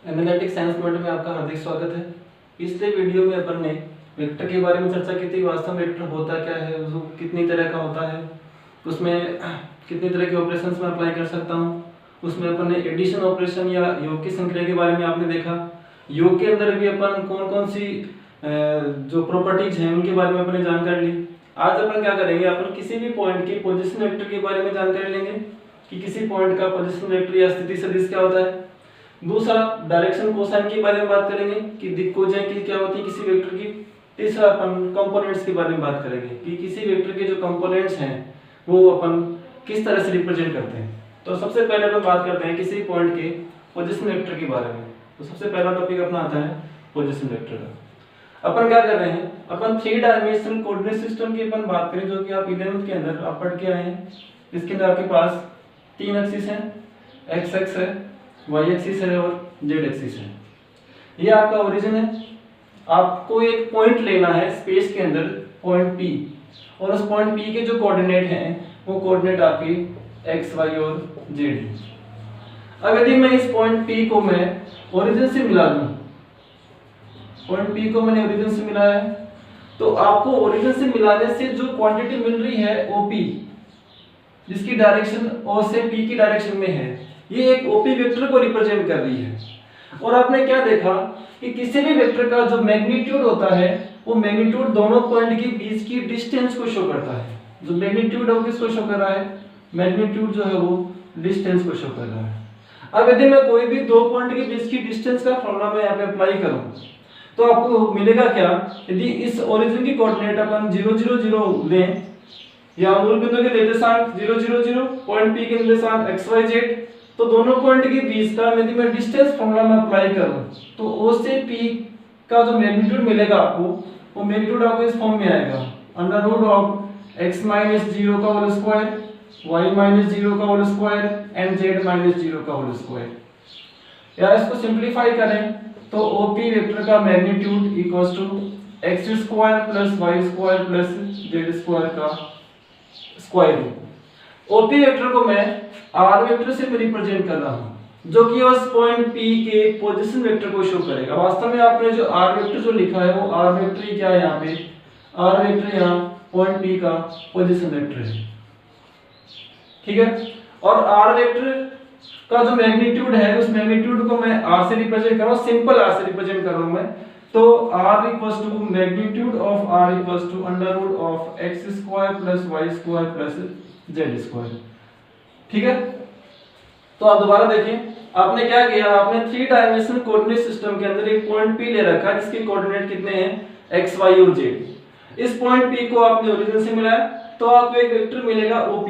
Analytic science point में आपका हार्दिक स्वागत है। पिछले वीडियो में अपन ने वेक्टर के बारे में चर्चा की थी। वास्तव में वेक्टर होता क्या है, वो कितनी तरह का होता है, उसमें कितनी तरह के ऑपरेशंस में अप्लाई कर सकता हूँ। उसमें अपन ने एडिशन ऑपरेशन या योग की संक्रिया के बारे में आपने देखा। योग के अंदर भी अपन कौन कौन सी जो प्रॉपर्टीज हैं उनके बारे में अपन ने जानकारी ली। आज अपन क्या करेंगे, अपन किसी भी पॉइंट की पोजीशन वेक्टर के बारे में जानकारी लेंगे कि किसी पॉइंट का पोजीशन वेक्टर या स्थिति सदिश क्या होता है। दूसरा, डायरेक्शन कोसाइन के बारे में बात करेंगे कि दिक् कोजाएं की क्या होती है किसी वेक्टर की। तीसरा, अपन कंपोनेंट्स के बारे में बात करेंगे कि किसी वेक्टर के जो कंपोनेंट्स हैं वो अपन किस तरह से रिप्रेजेंट करते हैं। तो सबसे पहले अपन बात करते हैं किसी पॉइंट के पोजीशन वेक्टर के बारे में। तो सबसे पहला टॉपिक अपना आता है पोजीशन वेक्टर का। अपन क्या कर रहे हैं, अपन 3 डायमेंशनल कोऑर्डिनेट सिस्टम की अपन बात करें, जो कि आप 11th के अंदर आप पढ़ के आए हैं। इसके अंदर आपके पास 3 एक्सिस हैं, एक्स एक्स है, वाई एक्सिस है और जेड एक्सिस है। ये आपका ओरिजिन है। आपको एक पॉइंट लेना है स्पेस के अंदर, पॉइंट P, और उस पॉइंट P के जो कोऑर्डिनेट हैं वो कोऑर्डिनेट आपके एक्स वाई और जेड है। अब यदि मैं इस पॉइंट P को मैं ओरिजिन से मिला दूं, पॉइंट P को मैंने ओरिजिन से मिलाया है, तो आपको ओरिजिन से मिलाने से जो क्वांटिटी मिल रही है OP, जिसकी डायरेक्शन O से P की डायरेक्शन में है, ये एक OP वेक्टर को रिप्रेजेंट कर रही है। और आपने क्या देखा कि किसी भी वेक्टर का जो मैग्नीट्यूड होता है वो मैग्नीट्यूड दोनों पॉइंट के बीच की डिस्टेंस को शो करता है। जो मैग्नीट्यूड है वो किसको शो कर रहा है, मैग्नीट्यूड जो है वो डिस्टेंस को शो कर रहा है। अब यदि मैं कोई भी दो पॉइंट के बीच की डिस्टेंस का फॉर्मूला मैं यहाँ पे अप्लाई करूं तो आपको मिलेगा क्या, यदि इस ओरिजिन की कोऑर्डिनेट अपन 0 0 0 लें या मूल बिंदु के निर्देशांक 0 0 0, पॉइंट P के निर्देशांक x y z, तो दोनों पॉइंट के बीच का यदि मैं डिस्टेंस फॉर्मूला में अप्लाई करूं तो O से P का जो मैग्नीट्यूड मिलेगा आपको, वो मैग्नीट्यूड आपको इस फॉर्म में आएगा, under root of x minus 0 का होल स्क्वायर, y माइनस 0 का whole square and z minus 0 का होल स्क्वायर। या इसको सिंपलीफाई करें तो OP वेक्टर का magnitude equals to x square plus y square plus z square का स्क्वायर रूट। OP वेक्टर को मैं R वेक्टर से रिप्रेजेंट कर रहा हूं, जो कि उस पॉइंट P के पोजीशन वेक्टर को शो करेगा। वास्तव में आपने जो R वेक्टर जो लिखा है वो R वेक्टर ही क्या है, यहाँ पे R वेक्टर यहाँ पॉइंट P का पोजीशन वेक्टर है, ठीक है। और R वेक्टर का जो मैग्नीट्यूड है उस मैग्नीट्यूड को मैं R से रिप्रेजेंट कर रहा हूं, सिंपल R से रिप्रेजेंट कर रहा हूं मैं। तो R equals to magnitude of R equals to under root of x square plus y square plus z square, ठीक है। तो आप दोबारा देखें, आपने क्या किया, आपने 3 डायमेंशनल कोऑर्डिनेट सिस्टम के अंदर एक पॉइंट P ले रखा है जिसके कोऑर्डिनेट कितने हैं, x y और z। इस पॉइंट P को आपने ओरिजिन से मिलाया तो आपको एक वेक्टर मिलेगा OP।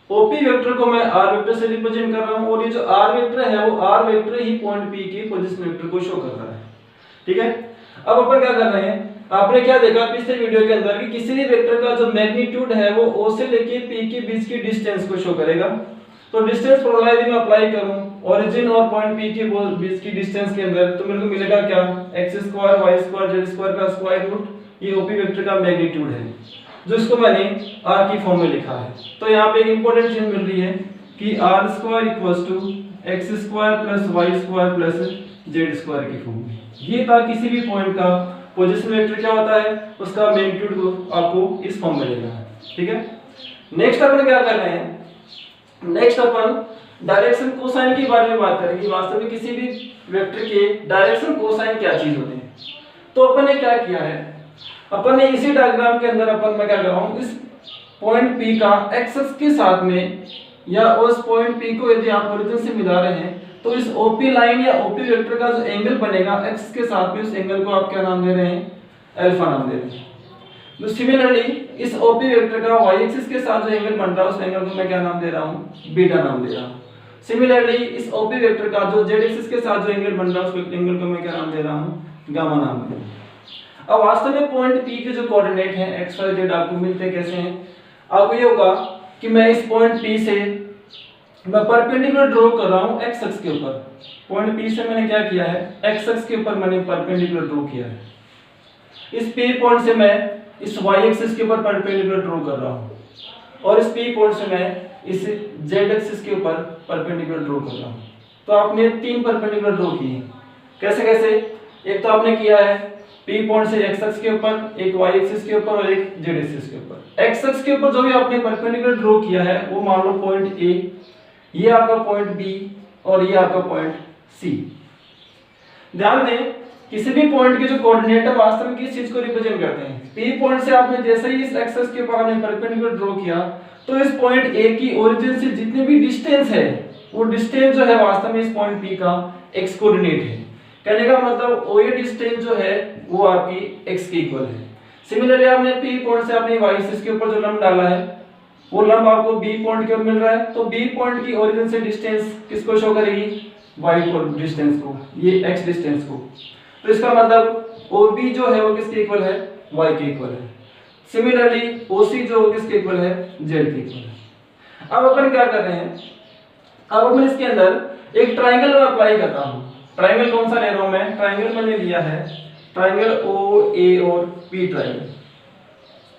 OP वेक्टर को मैं R वेक्टर से रिप्रेजेंट कर रहा हूं, और ये जो R वेक्टर है वो R वेक्टर ही पॉइंट P के पोजीशन वेक्टर को शो कर रहा है, ठीक है। अब अपन क्या कर रहे हैं, आपने क्या देखा पिछले वीडियो के अंदर कि किसी भी वेक्टर का जो मैग्नीट्यूड है वो O से लेके P के बीच की डिस्टेंस को शो करेगा। तो डिस्टेंस फॉर्मूला यदि मैं अप्लाई करूं ओरिजिन और पॉइंट P के बीच की डिस्टेंस के अंदर, तो मेरे को मिलेगा क्या, x square y square z square का स्क्वायर रूट, ये OP वेक्टर का मैग्नीट्यूड है, जो इसको मैंने R की फॉर्म में लिखा है। तो यहाँ पे एक इंपॉर्टेंट चीज मिल रही है कि R square equals to x square plus y square plus z square की फॉर्म में। ये था किसी भी पॉइंट का पोजीशन वेक्टर क्या होता है, उसका मैग्नीट्यूड को आपको इस फॉर्म में लेना है, ठीक है। नेक्स्ट अपन क्या कर रहे हैं, नेक्स्ट अपन डायरेक्शन कोसाइन के बारे में बात करेंगे। वास्तव में किसी भी वेक्टर के डायरेक्शन कोसाइन क्या चीज होते हैं। तो अपन ने क्या किया है, अपन ने इसी डायग्राम के अंदर अपन मैं क्या कर रहा हूं, इस पॉइंट P का x एक्सिस के साथ में या उस पॉइंट P को यदि आप ओरिजिन से मिला रहे हैं तो इस OP लाइन या OP वेक्टर का जो एंगल बनेगा x के साथ में, उस एंगल को आप क्या नाम दे रहे हैं, अल्फा नाम दे रहे हैं। तो सिमिलरली इस OP वेक्टर का y एक्सिस के साथ जो एंगल बन रहा है उस एंगल को मैं क्या नाम दे रहा हूं, बीटा नाम दे रहा हूं। सिमिलरली इस OP वेक्टर का जो z एक्सिस के साथ जो एंगल बन रहा है उस एंगल को मैं क्या नाम दे रहा हूं, गामा नाम दे रहा हूं। अब वास्तव में पॉइंट P के जो कोऑर्डिनेट हैं x y z आपको मिलते कैसे हैं, आपको ये होगा कि मैं इस पॉइंट P से मैं परपेंडिकुलर ड्रॉ कर रहा हूं x एक्सिस के ऊपर। पॉइंट P से मैंने क्या किया है, x एक्सिस के ऊपर मैंने परपेंडिकुलर ड्रॉ किया है। इस P पॉइंट से मैं इस y एक्सिस के ऊपर परपेंडिकुलर ड्रॉ कर रहा हूं, और इस P पॉइंट से मैं इस z एक्सिस के ऊपर परपेंडिकुलर ड्रॉ कर रहा हूं। तो आपने 3 परपेंडिकुलर ड्रॉ किए। कैसे कैसे? एक तो आपने किया है P पॉइंट से x एक्सिस के ऊपर, एक y एक्सिस के ऊपर और एक z एक्सिस के ऊपर। x एक्सिस के ऊपर जो भी आपने परपेंडिकुलर ड्रॉ किया है वो मान लो पॉइंट A, ये आपका पॉइंट B और ये आपका पॉइंट C। ध्यान दें किसी भी पॉइंट के जो कोऑर्डिनेट है वास्तव में किस चीज को रिप्रेजेंट करते हैं? P पॉइंट से आपने जैसे ही इस एक्सिस के ऊपर आपने परपेंडिकुलर ड्रॉ किया तो इस पॉइंट A की ओरिजिन से जितनी भी डिस्टेंस है वो डिस्टेंस जो है वास्तव में इस पॉइंट P का x कोऑर्डिनेट है। कहने का मतलब वो ये डिस्टेंस जो है वो आपकी x के इक्वल है। सिमिलरली आपने P पॉइंट से आपने y एक्सिस के ऊपर जो लंब डाला है वो लंब आपको B पॉइंट के ऊपर मिल रहा है, तो B पॉइंट की ओरिजिन से डिस्टेंस किसको शो करेगी? y को डिस्टेंस को, ये x डिस्टेंस को। तो इसका मतलब OB जो है वो किसके इक्वल है? y के इक्वल है। सिमिलरली OC जो किसके इक्वल है? z के इक्वल है। अब अपन क्या कर रहे हैं? अब अपन इसके अंदर एक ट्रायंगल में अप्लाई करता हूं। ट्रायंगल कौन सा ले रहा हूं मैं? ट्रायंगल मैंने लिया है ट्रायंगल OA और P ट्रायंगल।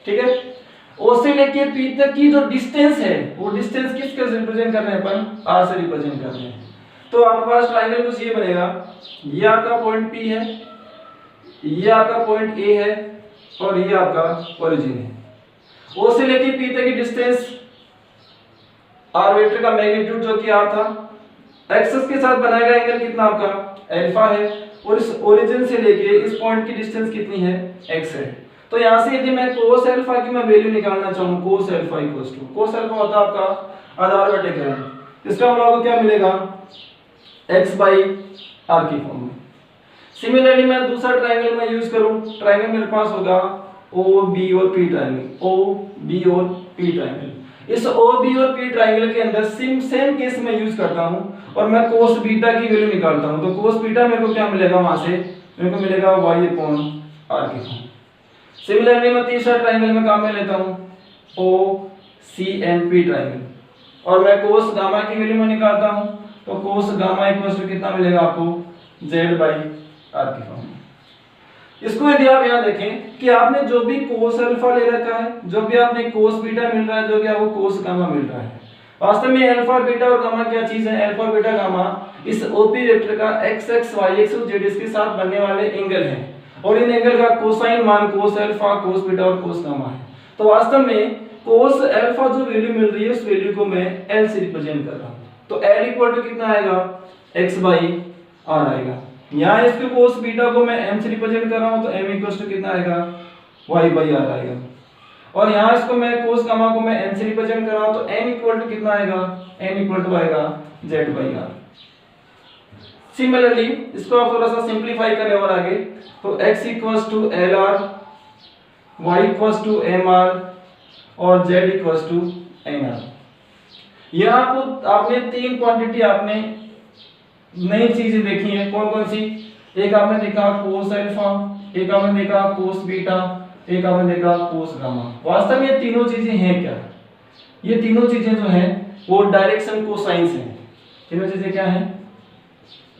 ठीक है, O से लेके P तक की जो डिस्टेंस है वो डिस्टेंस किसके रिप्रेजेंट कर रहे हैं अपन? R से रिप्रेजेंट कर रहे हैं। तो आपके पास ट्रायंगल कुछ ये बनेगा, ये आपका पॉइंट P है, ये आपका पॉइंट A है और ये आपका ओरिजिन है। O से लेके P तक की डिस्टेंस R वेक्टर का मैग्नीट्यूड जो कि R था, एक्सिस के साथ बनाया गया एंगल कितना आपका? अल्फा है, और इस ओरिजिन से लेके इस पॉइंट की डिस्टेंस कितनी है? x है। तो यहां से यदि मैं cos अल्फा की मैं वैल्यू निकालना चाहूं, cos alpha equals to, cos alpha होता है आपका आधार बटे tan, इसका मतलब आपको क्या मिलेगा? x by r की फॉर्म में। सिमिलरली मैं दूसरा ट्रायंगल में यूज करूं, ट्रायंगल मेरे पास होगा OB और P ट्रायंगल, OB और P ट्रायंगल। इस OB और P ट्रायंगल के अंदर सेम केस में यूज करता हूं और मैं cos बीटा की वैल्यू निकालता हूं। तो cos बीटा मेरे को क्या मिलेगा? वहां से मेरे को मिलेगा y अपॉन r की फॉर्म। सिमिलरली मैं तीसरा ट्रायंगल में काम में लेता हूं OCNP ट्रायंगल और मैं cos गामा की वैल्यू में निकालता हूं। तो cos गामा इक्वल्स टू कितना मिलेगा आपको? z by r की फॉर्म। इसको यदि आप यहाँ देखें कि आपने जो भी cos अल्फा ले रखा है, जो भी आपने cos बीटा मिल रहा है, जो कि आपको cos गामा मिल रहा है, वास्तव में अल्फा बीटा और गामा क्या चीज है? अल्फा बीटा गामा इस OP वेक्टर का x x y x और z इसके साथ बनने वाले एंगल हैं और इन एंगल का कोसाइन मान cos अल्फा, cos बीटा और cos गामा है। तो वास्तव में cos अल्फा जो वैल्यू मिल रही है उस वैल्यू को मैं L से रिप्रेजेंट कर रहा हूं। तो L इक्वल टू कितना आएगा? x by r आएगा। यहाँ इसके cos बीटा को मैं m से रिप्रेजेंट कर रहा हूँ तो m इक्वल्स टू कितना आएगा? y by r आएगा। और यहाँ इसको मैं cos गामा को मैं n से रिप्रेजेंट कर रहा हूँ तो n इक्वल टू कितना आएगा? n इक्वल टू आएगा z by r। सिमिलरली इसको आप थोड़ा सा सिंपलीफाई करें और आगे, तो x equals to lr, y equals to mr और z इक्वल्स टू nr। यहाँ आपने तीन क्वांटिटी आपने नई चीजें देखी हैं। कौन कौन सी? एक आपने देखा cos अल्फा, एक आपने देखा cos बीटा, एक आपने देखा cos गामा। वास्तव में ये तीनों चीजें हैं क्या? ये तीनों चीजें जो हैं वो डायरेक्शन कोसाइंस हैं। तीनों चीजें क्या हैं?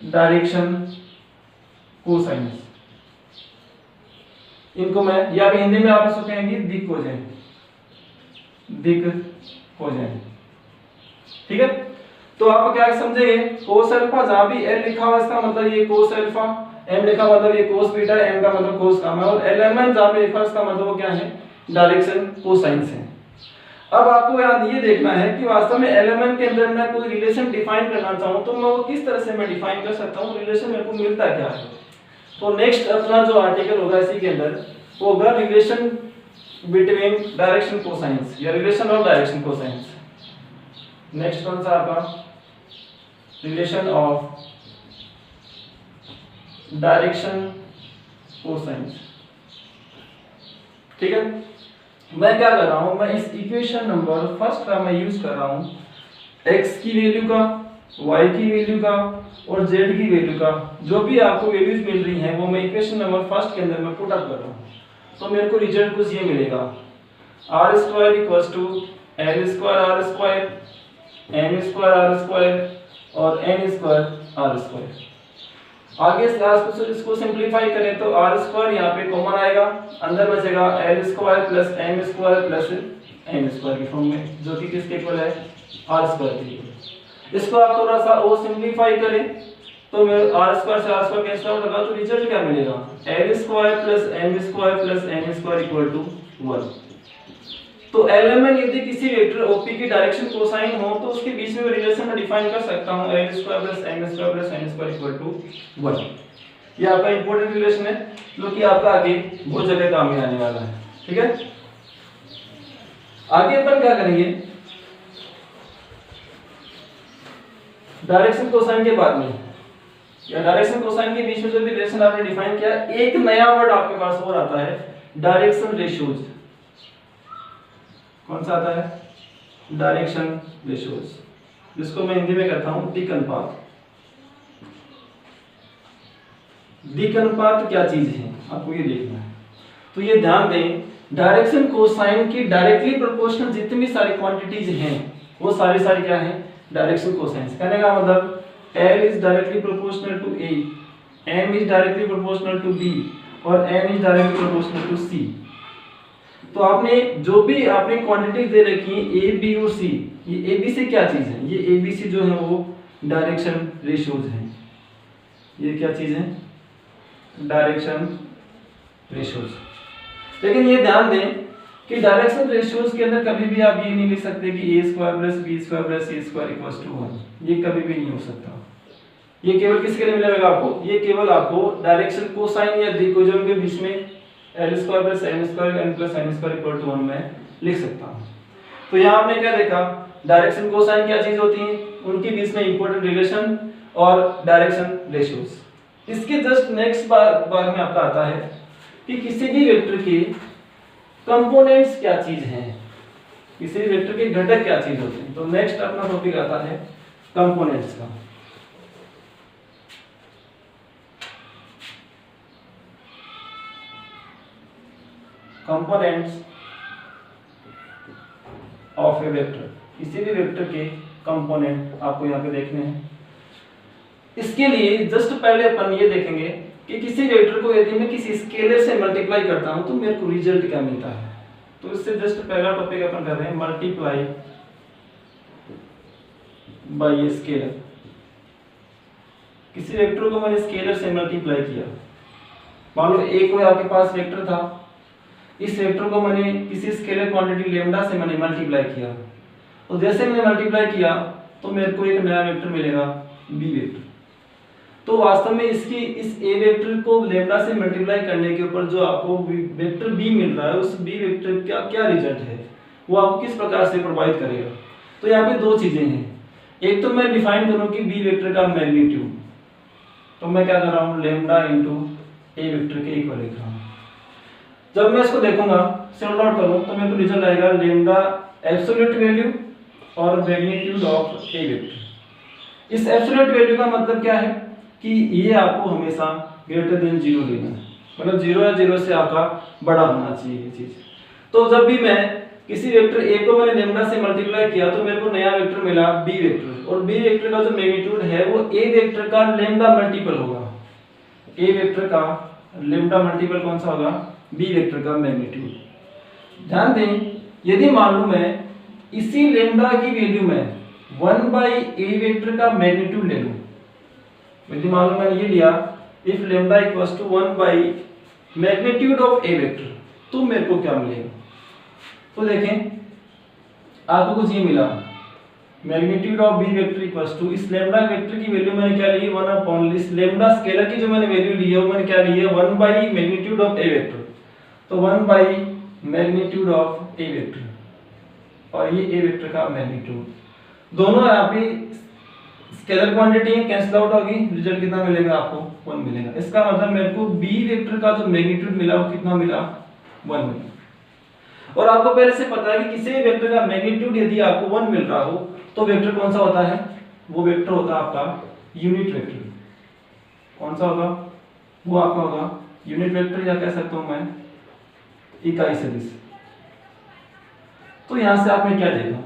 Direction cosines. इनको मैं या हिंदी में आप इसको कहेंगे दिक हो जाए, दिक हो जाए। ठीक है, तो आप क्या समझेंगे? cos अल्फा जहां भी l लिखा हुआ इसका मतलब ये cos अल्फा, m लिखा मतलब ये cos बीटा, m का मतलब cos गामा और lmn जहां पे लिखा इसका मतलब वो क्या है? डायरेक्शन कोसाइंस है। अब आपको याद ये देखना है कि वास्तव में lmn के अंदर मैं कोई रिलेशन डिफाइन करना चाहूं तो मैं वो किस तरह से मैं डिफाइन कर सकता हूं, रिलेशन मेरे को मिलता क्या है। तो नेक्स्ट अपना जो आर्टिकल होगा इसी के अंदर वो होगा रिलेशन बिटवीन डायरेक्शन कोसाइंस या relation of direction cosines. Next कौन सा आपका? Relation of direction cosines. ठीक है, मैं क्या कर रहा हूं? मैं इस इक्वेशन नंबर फर्स्ट का मैं यूज कर रहा हूं x की वैल्यू का, y की वैल्यू का और z की वैल्यू का, जो भी आपको वैल्यूज मिल रही हैं वो मैं इक्वेशन नंबर फर्स्ट के अंदर मैं पुट अप कर रहा हूं। तो मेरे को रिजल्ट कुछ ये मिलेगा, r square equals to l square r square, m square r square और n स्क्वायर r स्क्वायर। आगे से इसको सिंपलीफाई करें तो r स्क्वायर यहाँ पे कॉमन आएगा, अंदर बचेगा l square plus m square plus n square की फॉर्म में, जो कि किसके इक्वल है? r स्क्वायर के इक्वल। इसको आप थोड़ा सा और सिंपलीफाई करें तो मैं r स्क्वायर से r स्क्वायर कैंसिल आउट लगा तो रिजल्ट क्या मिलेगा, l square plus m square plus n square equal to 1। तो LMN यदि किसी वेक्टर OP की डायरेक्शन कोसाइन हो तो उसके बीच में रिलेशन मैं डिफाइन कर सकता हूं l square plus m square plus n square equal to 1। ये आपका इंपॉर्टेंट रिलेशन है जो कि आपका आगे बहुत जगह काम में आने वाला है। ठीक है, आगे अपन क्या करेंगे, डायरेक्शन कोसाइन के बाद में या डायरेक्शन कोसाइन के बीच में जो भी रिलेशन आपने डिफाइन किया, एक नया वर्ड आपके पास और आता है, डायरेक्शन रेशियोज। कौन सा आता है, डायरेक्शन रेशियोज, जिसको मैं हिंदी में कहता हूं दिक् अनुपात। दिक् अनुपात क्या चीज है आपको ये देखना है। तो ये ध्यान दें, डायरेक्शन कोसाइन की डायरेक्टली प्रोपोर्शनल जितनी सारी क्वांटिटीज हैं वो सारी क्या हैं, डायरेक्शन कोसाइन। कहने का मतलब L is directly proportional to A, M is directly proportional to B और N is directly proportional to C। तो आपने जो भी आपने क्वांटिटीज दे रखी हैं A, B और C, ये A, B C क्या चीज है, ये A, B, C जो है वो डायरेक्शन रेशियोज हैं। ये क्या चीज है, डायरेक्शन रेशियोज। लेकिन ये ध्यान दें कि डायरेक्शन रेशियोज के अंदर कभी भी आप ये नहीं लिख सकते कि a square plus b square plus c square equals to 1। ये कभी भी नहीं हो सकता। ये केवल किसके लिए मिलेगा आपको, ये केवल आपको डायरेक्शन कोसाइन या दिक्कोजन के बीच में l square plus m square n plus n square equal to 1 में लिख सकता हूं। तो यहां आपने क्या देखा, डायरेक्शन कोसाइन क्या चीज होती है, उनके बीच में इंपॉर्टेंट रिलेशन और डायरेक्शन रेशियोज। इसके जस्ट नेक्स्ट बार में आपका आता है कि किसी भी वेक्टर के कंपोनेंट्स क्या चीज हैं, किसी भी वेक्टर के घटक क्या चीज होते हैं। तो नेक्स्ट अपना टॉपिक आता है कंपोनेंट्स का। कंपोनेंट्स ऑफ ए वेक्टर, किसी भी वेक्टर के कंपोनेंट आपको यहाँ पे देखने हैं। इसके लिए जस्ट पहले अपन ये देखेंगे कि किसी वेक्टर को यदि मैं किसी स्केलर से मल्टीप्लाई करता हूं तो मेरे को रिजल्ट क्या मिलता है। तो इससे जस्ट पहला टॉपिक अपन कर रहे हैं, मल्टीप्लाई बाय ए स्केलर। किसी वेक्टर को मैंने स्केलर से मल्टीप्लाई किया, मान लो एक कोई आपके पास वेक्टर था, इस वेक्टर को मैंने किसी स्केलर क्वांटिटी लैम्डा से मैंने मल्टीप्लाई किया, तो जैसे मैंने मल्टीप्लाई किया तो मेरे को एक नया वेक्टर मिलेगा बी वेक्टर। तो वास्तव में इसकी इस ए वेक्टर को लैम्डा से मल्टीप्लाई करने के ऊपर जो आपको वेक्टर बी मिल रहा है, उस बी वेक्टर का क्या रिजल्ट है, वो आपको किस प्रकार से प्रोवाइड करेगा। तो यहाँ पे दो चीजें हैं, एक तो मैं डिफाइन करूं कि बी वेक्टर का मैग्नीट्यूड, तो मैं क्या कर रहा हूं, लैम्डा इनटू ए वेक्टर के इक्वल लिख रहा हूं। जब मैं इसको देखूंगा, सॉल्व आउट करूं, तो मेरे को रिजल्ट आएगा लैम्डा एब्सोल्यूट वैल्यू और मैग्नीट्यूड ऑफ ए वेक्टर। इस एब्सोल्यूट वैल्यू का मतलब क्या है कि ये आपको हमेशा ग्रेटर देन 0 लेना है, मतलब 0 या 0 से आपका बड़ा होना चाहिए ये चीज। तो जब भी मैं किसी वेक्टर a को मैंने लैम्डा से मल्टीप्लाई किया तो मेरे को नया वेक्टर मिला b वेक्टर, और b वेक्टर का जो मैग्नीट्यूड है वो a वेक्टर का लैम्डा मल्टीपल होगा। a वेक्टर का लैम्डा मल्टीपल कौन सा होगा, b वेक्टर का मैग्नीट्यूड। ध्यान दें, यदि मान लूं मैं इसी लैम्डा की वैल्यू में 1/a वेक्टर का मैग्नीट्यूड ले लूं, यदि मान लो मैंने ये लिया if lambda equals to 1 magnitude of a vector, तो मेरे को क्या मिलेगा। तो देखें आपको कुछ ये मिला, magnitude of b vector equals to, इस लैम्डा वेक्टर की वैल्यू मैंने क्या ली है 1 अपॉन इस लैम्डा स्केलर की जो मैंने वैल्यू ली है वो मैंने क्या ली है 1 मैग्नीट्यूड ऑफ ए वेक्टर। तो 1 मैग्नीट्यूड ऑफ ए वेक्टर और ये ए वेक्टर का मैग्नीट्यूड, दोनों यहाँ पे स्केलर क्वांटिटी है, कैंसिल आउट होगी, रिजल्ट कितना मिलेगा आपको 1 मिलेगा। इसका मतलब मेरे को बी वेक्टर का जो मैग्नीट्यूड मिला वो कितना मिला 1 मिला। और आपको पहले से पता है कि किसी भी वेक्टर का मैग्नीट्यूड यदि आपको 1 मिल रहा हो तो वेक्टर कौन सा होता है, वो वेक्टर होता है आपका यूनिट वेक्टर। कौन सा होगा, वो आपका होगा यूनिट वेक्टर, या कह सकता हूं मैं इकाई सदिश। तो यहां से आपने क्या देखा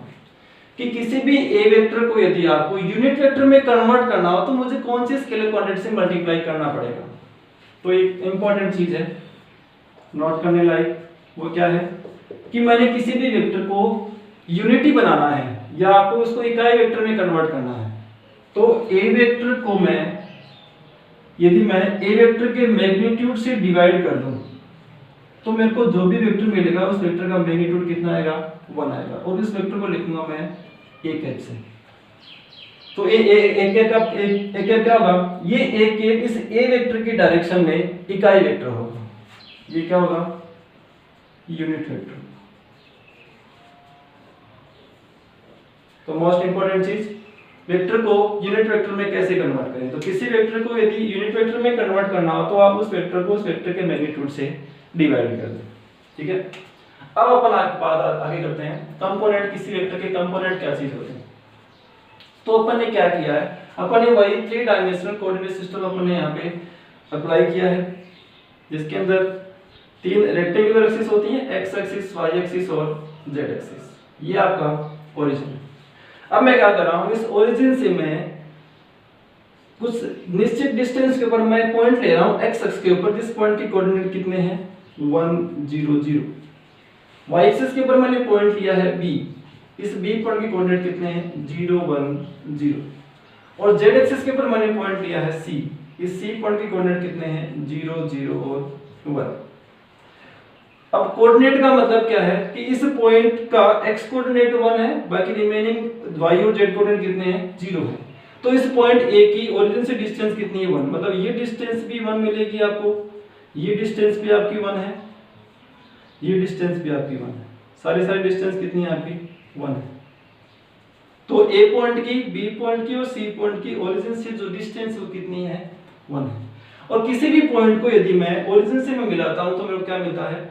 कि किसी भी ए वेक्टर को यदि आपको यूनिट वेक्टर में कन्वर्ट करना हो तो मुझे कौन सी स्केलर क्वांटिटी से मल्टीप्लाई करना पड़ेगा। तो एक इंपॉर्टेंट चीज है नोट करने लायक, वो क्या है कि मैंने किसी भी वेक्टर को यूनिटी बनाना है या आपको उसको इकाई वेक्टर में कन्वर्ट करना है, तो ए वेक्टर को मैं यदि मैं ए वेक्टर के मैग्नीट्यूड से डिवाइड कर दूं तो मेरे को जो भी वेक्टर मिलेगा उस वेक्टर का मैग्नीट्यूड कितना आएगा, 1 आएगा। और इस वेक्टर को लिखूंगा मैं ए कैप से। तो ए कैप क्या होगा, ये ए कैप इस ए वेक्टर की डायरेक्शन में इकाई वेक्टर होगा। ये क्या होगा, यूनिट वेक्टर। तो मोस्ट इंपॉर्टेंट चीज, वेक्टर को यूनिट वेक्टर में कैसे कन्वर्ट करें। तो किसी वेक्टर को यदि यूनिट वेक्टर में कन्वर्ट करना हो तो आप उस वेक्टर को उस वेक्टर के मैग्नीट्यूड से डिवाइड कर दें। ठीक है, अब अपन आगे करते हैं कंपोनेंट। किसी वेक्टर के कंपोनेंट क्या चीज होते हैं। तो अपन ने क्या किया है, अपन ने वही 3 डायमेंशनल कोऑर्डिनेट सिस्टम अपन ने यहाँ पे अप्लाई किया है, जिसके अंदर 3 रेक्टेंगुलर एक्सिस होती हैं, एक्स एक्सिस, वाई एक्सिस और जेड एक्सिस। ये आपका ओरिजिन है। अब मैं क्या कर रहा हूं, इस ओरिजिन से मैं कुछ निश्चित डिस्टेंस के ऊपर मैं पॉइंट ले रहा हूं एक्स एक्सिस के ऊपर, जिस पॉइंट के कोऑर्डिनेट कितने हैं 1 0 0। वाई एक्सिस के ऊपर मैंने पॉइंट लिया है बी, इस बी पॉइंट के कोऑर्डिनेट कितने हैं 0 1 0। और जेड एक्सिस के ऊपर मैंने पॉइंट लिया है सी, इस सी पॉइंट के कोऑर्डिनेट कितने हैं 0 0 और 1। अब कोऑर्डिनेट का मतलब क्या है कि इस पॉइंट का x कोऑर्डिनेट 1 है, बाकी रिमेनिंग y और z कोऑर्डिनेट कितने हैं 0 है। तो इस पॉइंट A की ओरिजिन से डिस्टेंस कितनी है 1, मतलब ये डिस्टेंस भी 1 मिलेगी आपको, ये डिस्टेंस भी आपकी 1 है, ये डिस्टेंस भी आपकी 1 है, सारी डिस्टेंस कितनी है आपकी 1 है। तो A पॉइंट की, B पॉइंट की और C पॉइंट की ओरिजिन से जो डिस्टेंस वो कितनी है 1 है। और किसी भी पॉइंट को यदि मैं ओरिजिन से मैं मिलाता हूं तो मेरे को क्या मिलता है,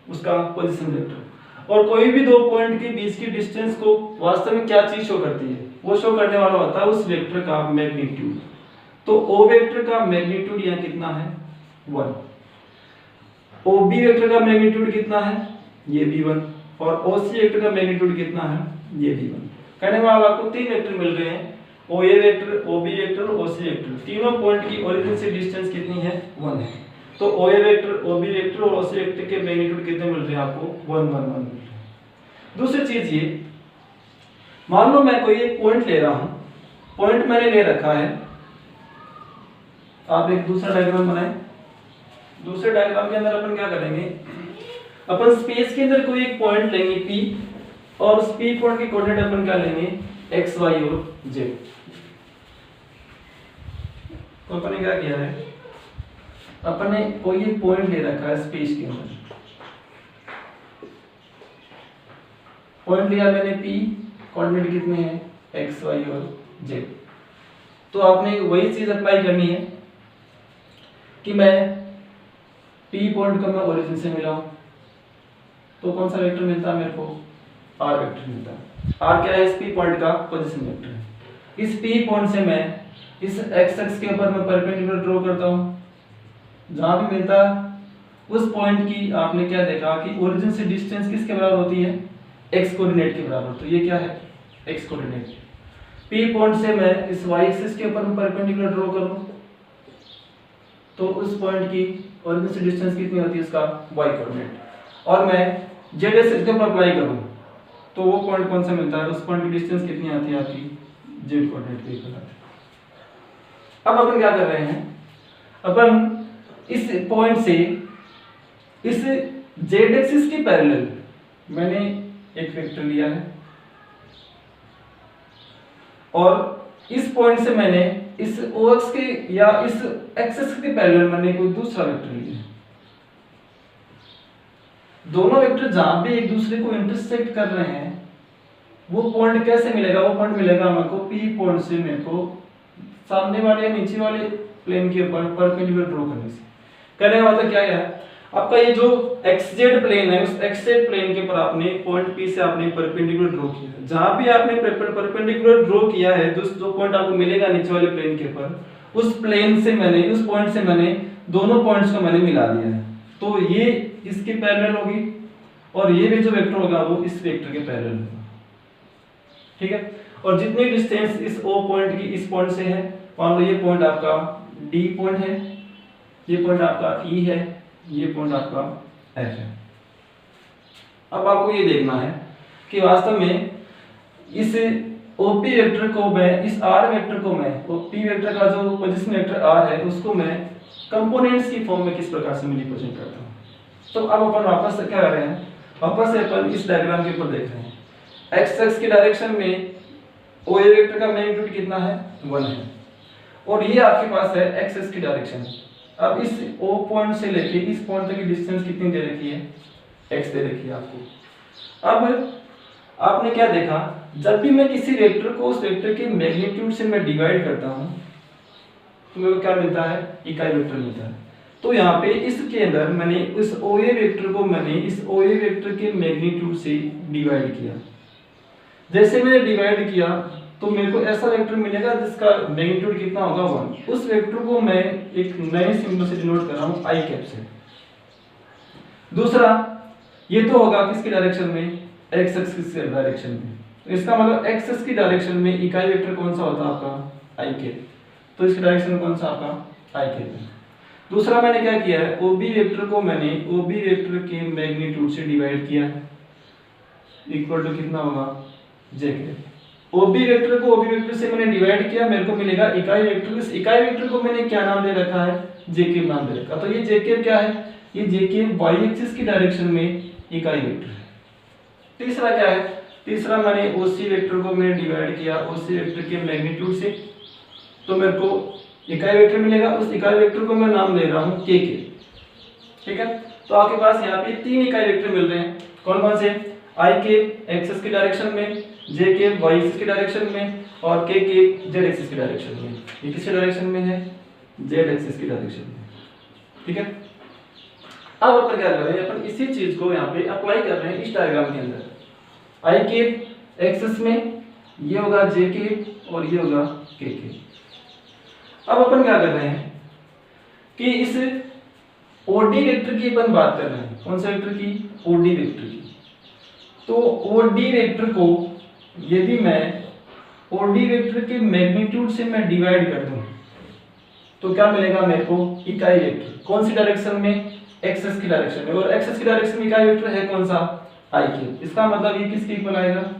उसका पोजीशन वेक्टर। और कोई भी दो पॉइंट के बीच की डिस्टेंस को वास्तव में क्या चीज शो करती है, वो शो करने वाला होता है उस वेक्टर का मैग्नीट्यूड। तो O वेक्टर का मैग्नीट्यूड यहाँ कितना है 1, OB वेक्टर का मैग्नीट्यूड कितना है ये भी 1, और OC वेक्टर का मैग्नीट्यूड कितना है ये भी 1। कहने में आपको 3 वेक्टर मिल रहे हैं, OA वेक्टर, OB वेक्टर और OC वेक्टर। तीनों पॉइंट की ओरिजिन से डिस्टेंस कितनी है 1 है। तो OA वेक्टर, OB वेक्टर और OC वेक्टर के मैग्नीट्यूड कितने मिल रहे हैं आपको 1 1 1 मिल रहे हैं। दूसरी चीज ये, मान लो मैं कोई एक पॉइंट ले रहा हूं, पॉइंट मैंने ले रखा है, आप एक दूसरा डायग्राम बनाएं। दूसरे डायग्राम के अंदर अपन क्या करेंगे, अपन स्पेस के अंदर कोई एक पॉइंट लेंगे P, और उस P पॉइंट के कोऑर्डिनेट अपन क्या लेंगे x y और z। तो अपन ने क्या किया है, अपन ने कोई एक पॉइंट ले रखा है स्पेस के अंदर, पॉइंट लिया मैंने P, कोऑर्डिनेट कितने हैं x y और z। तो आपने वही चीज अप्लाई करनी है कि मैं P पॉइंट को मैं ओरिजिन से मिलाऊं, तो कौन सा वेक्टर मिलता है मेरे को, r वेक्टर मिलता है। r क्या है, इस P पॉइंट का पोजीशन वेक्टर है। इस P पॉइंट से मैं इस x एक्सिस के ऊपर मैं परपेंडिकुलर ड्रॉ करता हूं, जहां भी मिलता उस पॉइंट की आपने क्या देखा कि ओरिजिन से डिस्टेंस किसके बराबर होती है x कोऑर्डिनेट के बराबर। तो ये क्या है x कोऑर्डिनेट। P पॉइंट से मैं इस y एक्सिस के ऊपर मैं परपेंडिकुलर ड्रॉ करूं, तो उस पॉइंट की ओरिजिन से डिस्टेंस कितनी होती है इसका y कोऑर्डिनेट। और मैं z एक्सिस के ऊपर अप्लाई करूं तो वो पॉइंट कौन सा मिलता है, उस पॉइंट की डिस्टेंस कितनी आती है आपकी z कोऑर्डिनेट के इक्वल आती है। अब अपन क्या कर रहे हैं, अपन इस पॉइंट से इस z एक्सिस के पैरेलल मैंने एक वेक्टर लिया है, और इस पॉइंट से मैंने इस OX के या इस एक्सिस के पैरेलल मैंने कोई दूसरा वेक्टर लिया है। दोनों वेक्टर जहां पे एक दूसरे को इंटरसेक्ट कर रहे हैं वो पॉइंट कैसे मिलेगा, वो पॉइंट मिलेगा मेरे को P पॉइंट से मेरे को सामने वाले या नीचे वाले प्लेन के ऊपर परपेंडिकुलर ड्रॉ करने से। कहने का मतलब क्या है, आपका ये जो xz प्लेन है, उस xz प्लेन के ऊपर आपने पॉइंट P से आपने परपेंडिकुलर ड्रॉ किया है। जहां भी आपने परपेंडिकुलर ड्रॉ किया है, जो पॉइंट आपको मिलेगा नीचे वाले प्लेन के ऊपर, उस प्लेन से मैंने, उस पॉइंट से मैंने दोनों पॉइंट्स को मैंने मिला दिया है। तो ये इसके पैरेलल होगी, और ये भी जो वेक्टर होगा वो इस वेक्टर के पैरेलल होगा। ठीक है, और जितनी डिस्टेंस इस O पॉइंट की इस पॉइंट से है, मान लो ये पॉइंट आपका D पॉइंट है, ये पॉइंट आपका E है, ये पॉइंट आपका F है। अब आपको ये देखना है कि वास्तव में इस ओपी वेक्टर को मैं इस आर वेक्टर को मैं ओपी वेक्टर का जो पोजीशन वेक्टर आर है उसको मैं कंपोनेंट्स की फॉर्म में किस प्रकार से मैं रिप्रेजेंट करता हूँ। तो अब अपन वापस से क्या कर रहे हैं, वापस से अपन इस डायग्राम के ऊपर देख रहे हैं। एक्स एक्स की डायरेक्शन में ओ ए वेक्टर का मैग्नीट्यूड कितना है 1 है और ये आपके पास है एक्स एक्स की डायरेक्शन। अब इस ओ पॉइंट से लेके इस पॉइंट तक की डिस्टेंस कितनी दे रखी है, एक्स दे रखी है आपको। अब आपने क्या देखा, जब भी मैं किसी वेक्टर को उस वेक्टर के मैग्नीट्यूड से मैं डिवाइड करता हूं तो मेरे को क्या मिलता है, इकाई वेक्टर मिलता है। तो यहाँ पे इसके अंदर मैंने इस OA वेक्टर को मैंने इस OA वेक्टर के मैग्नीट्यूड से डिवाइड किया। जैसे मैंने डिवाइड किया तो मेरे को ऐसा वेक्टर मिलेगा जिसका मैग्नीट्यूड कितना होगा 1। उस वेक्टर को मैं एक नए सिंबल से डिनोट कर रहा हूं आई कैप से। दूसरा ये तो होगा किसकी डायरेक्शन में, एक्स एक्सिस की डायरेक्शन में। तो इसका मतलब एक्स एक्सिस की डायरेक्शन में इकाई वेक्टर कौन सा होता है आपका, आई कैप। तो इसकी डायरेक्शन कौन सा आपका, आई कैप है। दूसरा मैंने क्या किया है, OB वेक्टर को मैंने OB वेक्टर के मैग्नीट्यूड से डिवाइड किया है, इक्वल टू कितना होगा, जे के। OB वेक्टर को OB वेक्टर से मैंने डिवाइड किया, मेरे को मिलेगा इकाई वेक्टर। इस इकाई वेक्टर को मैंने क्या नाम दे रखा है, जेके नाम दे रखा। तो ये जेके क्या है, ये जेके वाई एक्सिस की डायरेक्शन में इकाई वेक्टर है। तीसरा क्या है, तीसरा मैंने OC वेक्टर को मैंने डिवाइड किया OC वेक्टर के मैग्नीट्यूड से, तो मेरे को इकाई वेक्टर मिलेगा। उस इकाई वेक्टर को मैं नाम दे रहा हूं के। ठीक है, तो आपके पास यहाँ पे 3 इकाई वेक्टर मिल रहे हैं। कौन कौन से, आई के एक्सिस की डायरेक्शन में, जे के वाई एक्सिस की डायरेक्शन में और के जेड एक्सिस की डायरेक्शन में। ये किसकी डायरेक्शन में है, जेड एक्सिस की डायरेक्शन में। ठीक है, अब अपन क्या कर रहे हैं, अपन इसी चीज को यहाँ पे अप्लाई कर रहे हैं इस डायग्राम के अंदर। आई के एक्सिस में ये होगा जे के और ये होगा के। अब अपन क्या कर रहे हैं कि इस OD वेक्टर की अपन बात कर रहे हैं। कौन सा वेक्टर की, OD वेक्टर की। तो OD वेक्टर को यदि मैं OD वेक्टर के मैग्नीट्यूड से मैं डिवाइड कर दूं तो क्या मिलेगा मेरे को, इकाई वेक्टर। कौन सी डायरेक्शन में, एक्स की डायरेक्शन में। और एक्स की डायरेक्शन में इकाई वेक्टर है कौन सा, आई के। इसका मतलब ये किसके इक्वल आएगा,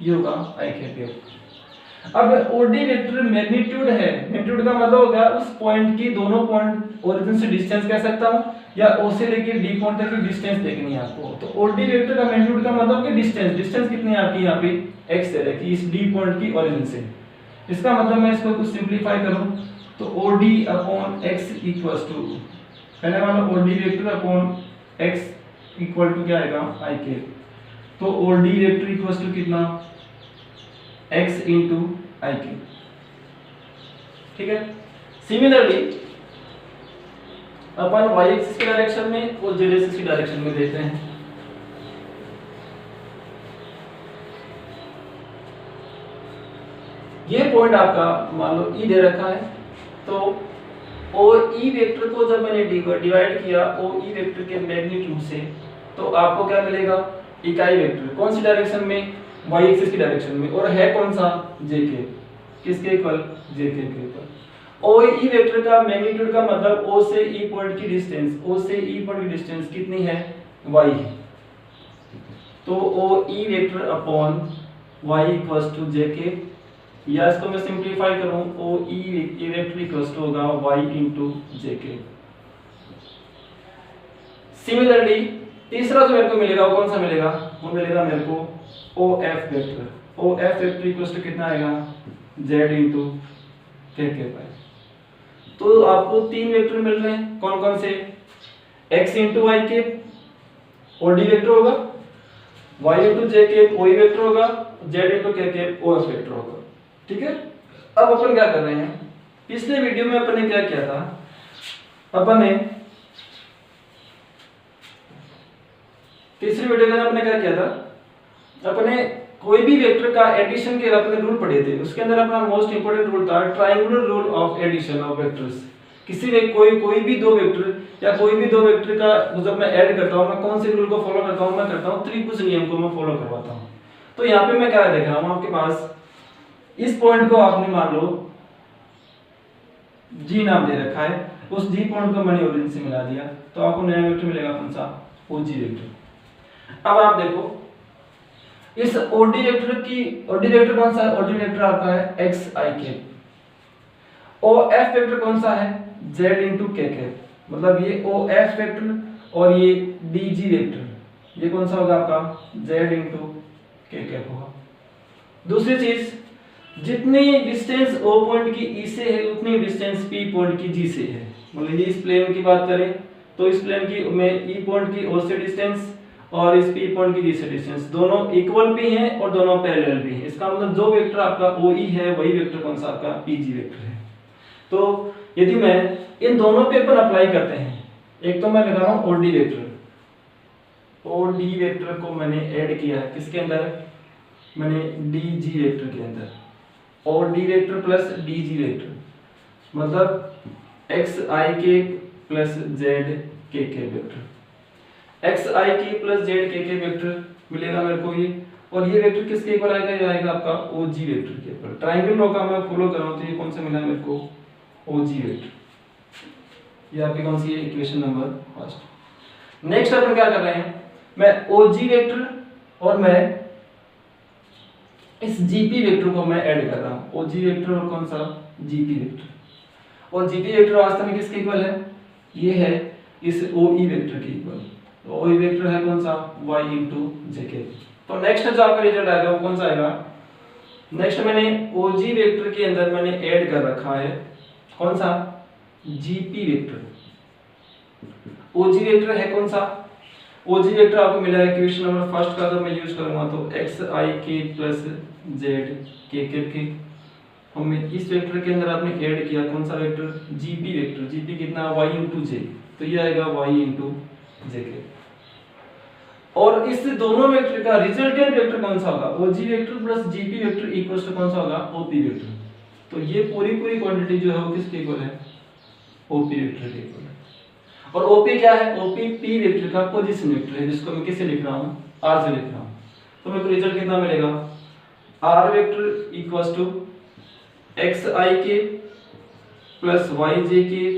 ये होगा आई के। अब OD वेक्टर मैग्नीट्यूड है, मैग्नीट्यूड का मतलब होगा उस पॉइंट की, दोनों पॉइंट ओरिजिन से डिस्टेंस कह सकता हूं या O से लेके D पॉइंट तक की डिस्टेंस देखनी है आपको। तो OD वेक्टर का मैग्नीट्यूड का मतलब कि डिस्टेंस कितनी है आपकी, यहाँ पे x है कि इस D पॉइंट की ओरिजिन से। इसका मतलब मैं इसको कुछ सिंपलीफाई करूं तो OD upon x equals to, कहने वाला OD vector upon x equal to क्या आएगा, आई के। तो OD वेक्टर इक्वल्स टू कितना, x इंटू आई के। ठीक है, सिमिलरली अपन y एक्सिस की डायरेक्शन में और z एक्सिस की डायरेक्शन में देते हैं। ये पॉइंट आपका मान लो E दे रखा है, तो OE वेक्टर को जब मैंने डिवाइड किया OE वेक्टर के मैग्नीट्यूड से, तो आपको क्या मिलेगा, इकाई वेक्टर। कौन सी डायरेक्शन में, y एक्सिस की डायरेक्शन में, और है कौन सा, jk। किसके इक्वल, jk के इक्वल। OE वेक्टर का मैग्नीट्यूड का मतलब O से E पॉइंट की डिस्टेंस, O से E पॉइंट की डिस्टेंस कितनी है, y है। तो OE vector upon y equals to jk, या इसको मैं सिंपलीफाई करूं OE वेक्टर इक्वल्स टू होगा y इनटू jk। सिमिलरली तीसरा जो मेरे को मिलेगा वो कौन सा मिलेगा, वो मिलेगा मेरे को OF vector. OF vector equals to कितना आएगा, z इनटू kk पाई। तो आपको 3 वेक्टर मिल रहे हैं। कौन कौन से, x इंटू आई के OD वेक्टर होगा, y इंटू जे के OE वेक्टर होगा, z इंटू के OF वेक्टर होगा। ठीक है, अब अपन क्या कर रहे हैं, पिछले वीडियो में अपन ने क्या किया था, अपन ने तीसरी वीडियो में अपने क्या किया था, अपने कोई भी वेक्टर का एडिशन के अपने रूल पढ़े थे। उसके अंदर अपना मोस्ट इंपोर्टेंट रूल था triangular rule of addition of vectors. किसी भी कोई भी दो वेक्टर या कोई भी दो वेक्टर का जब मैं ऐड करता हूं, मैं कौन से रूल को फॉलो करता हूं, मैं करता हूं त्रिभुज नियम को मैं फॉलो करवाता हूं। तो यहाँ पे मैं क्या देख रहा हूं, आपके पास इस पॉइंट को आपने मान लो G नाम दे रखा है, उस G पॉइंट को मैंने ओरिजिन से मिला दिया, तो आपको नया वेक्टर मिलेगा कौन सा, OG वेक्टर। अब आप देखो, इस ओडी वेक्टर कौन सा है? ओडी वेक्टर आपका है एक्स आई के। ओ एफ वेक्टर कौन सा है? जेड इंटू के कैप। मतलब ये ओ एफ वेक्टर और ये डी जी वेक्टर, ये कौन सा होगा आपका? जेड इंटू के कैप होगा। दूसरी चीज, जितनी डिस्टेंस ओ पॉइंट की ई से है उतनी डिस्टेंस पी पॉइंट की जी से है। मतलब ये इस प्लेन की बात करें तो इस प्लेन की में ई पॉइंट की ओ से डिस्टेंस और इस पी पॉइंट की जी से डिस्टेंस दोनों इक्वल भी हैं और दोनों पैरेलल भी हैं। इसका मतलब जो वेक्टर आपका ओ ई है वही वेक्टर कौन सा? आपका पी जी वेक्टर है। तो यदि मैं इन दोनों पे अपन अप्लाई करते हैं, एक तो मैं लगा रहा हूं ओडी वेक्टर, ओडी वेक्टर को मैंने ऐड किया है किसके अंदर? मैंने डी जी वेक्टर के अंदर। और D vector plus D G vector मतलब एक्स आई के प्लस जेड के वेक्टर। एक्स आई के प्लस जेड के वेक्टर मिलेगा मेरे को ये, और ये वेक्टर किसके इक्वल आएगा? ये आएगा आपका ओ जी वेक्टर के इक्वल। ट्रायंगल लॉ का मैं फॉलो कर रहा हूं तो ये कौन सा मिला मेरे को? ओ जी वेक्टर। ये आपकी कौन सी है? Equation number first. नेक्स्ट अपन क्या कर रहे हैं? मैं ओ जी वेक्टर और मैं इस जीपी वेक्टर को मैं ऐड कर रहा हूं। ओ जी वेक्टर और कौन सा? GP vector. और जीपी वेक्टर वास्तव में किसके इक्वल है? ये है इस ओ ई वेक्टर के इक्वल। तो ओ ई वेक्टर है कौन सा? y इंटू जेके। तो नेक्स्ट जो आपका रिजल्ट आएगा वो कौन सा आएगा? नेक्स्ट मैंने ओ जी वेक्टर के अंदर मैंने ऐड कर रखा है कौन सा? GP vector. O G vector है कौन सा? ओ जी वेक्टर आपको मिला है इक्वेशन नंबर फर्स्ट का, अगर मैं यूज करूंगा तो एक्स आई के प्लस जेड के। हमें इस वेक्टर के अंदर आपने ऐड किया कौन सा वेक्टर? GP vector. जीपी कितना? y इंटू जे। तो ये आएगा y इंटू जे के। और इस दोनों वेक्टर का रिजल्टेंट वेक्टर कौन सा होगा? O G vector plus GP vector equals to कौन सा होगा? OP vector. तो ये पूरी क्वांटिटी जो है वो किसके इक्वल है? ओपी वेक्टर के इक्वल है। और ओपी क्या है? ओपी पी वेक्टर का पोजीशन वेक्टर है, जिसको मैं किससे लिख रहा हूं? आर से लिख रहा हूं। तो मेरे को रिजल्ट कितना मिलेगा? R vector equals to X I के प्लस वाई जे के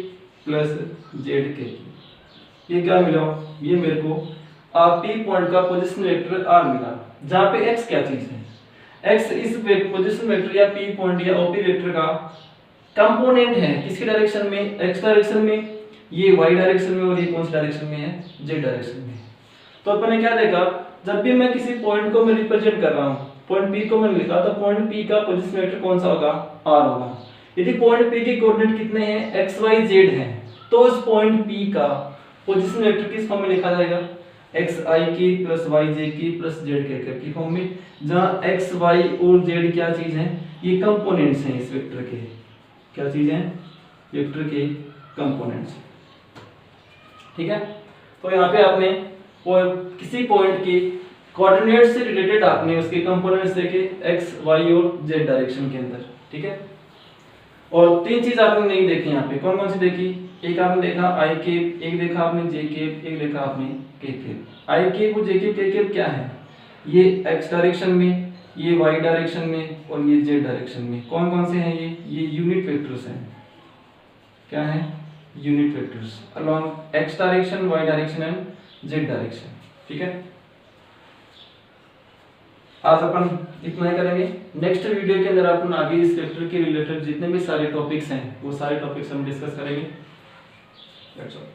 प्लस जेड के। ये क्या मिला? ये मेरे को पी पॉइंट का पोजीशन वेक्टर आर मिला, जहां पे एक्स क्या चीज है? एक्स इस पोजीशन वेक्टर या पी पॉइंट या ओपी वेक्टर का कंपोनेंट है। किसकी डायरेक्शन में? एक्स डायरेक्शन में। ये वाई डायरेक्शन में और ये कौन सी डायरेक्शन में है? जेड डायरेक्शन में। तो अपन ने क्या देखा? जब भी मैं किसी पॉइंट को मैं रिप्रेजेंट कर रहा हूं, पॉइंट पी को मैंने लिखा तो पॉइंट पी का पोजीशन वेक्टर कौन सा होगा? आर होगा। यदि पॉइंट पी के कोऑर्डिनेट कितने हैं? एक्स वाई जेड हैं, तो उस पॉइंट पी का पोजीशन वेक्टर किस फॉर्म में लिखा जाएगा? एक्स आई के प्लस वाई जे के प्लस जेड के की फॉर्म में, जहां एक्स वाई और जेड क्या चीज है? ये कंपोनेंट्स हैं इस वेक्टर के। क्या चीज है? वेक्टर के कंपोनेंट्स। ठीक है। तो यहाँ पे आपने किसी पॉइंट के कोऑर्डिनेट से रिलेटेड आपने उसके कंपोनेंट्स देखे एक्स वाई और जेड डायरेक्शन के अंदर। ठीक है। और तीन चीज आपने नहीं देखी यहाँ पे। कौन कौन सी देखी? एक आपने देखा आई केप, एक देखा आपने जे केप, एक देखा आपने के केप। आई केप और जे केप के केप क्या है? ये एक्स डायरेक्शन में, ये वाई डायरेक्शन में और ये जेड डायरेक्शन में। कौन कौन से हैं ये यूनिट वेक्टर्स हैं। क्या है? Unit vectors along x direction, y direction and z direction. ठीक है। आज अपन इतना ही करेंगे। नेक्स्ट वीडियो के अंदर अपन आगे इस वेक्टर के रिलेटेड जितने भी सारे टॉपिक्स हैं वो सारे टॉपिक्स हम डिस्कस करेंगे। That's all.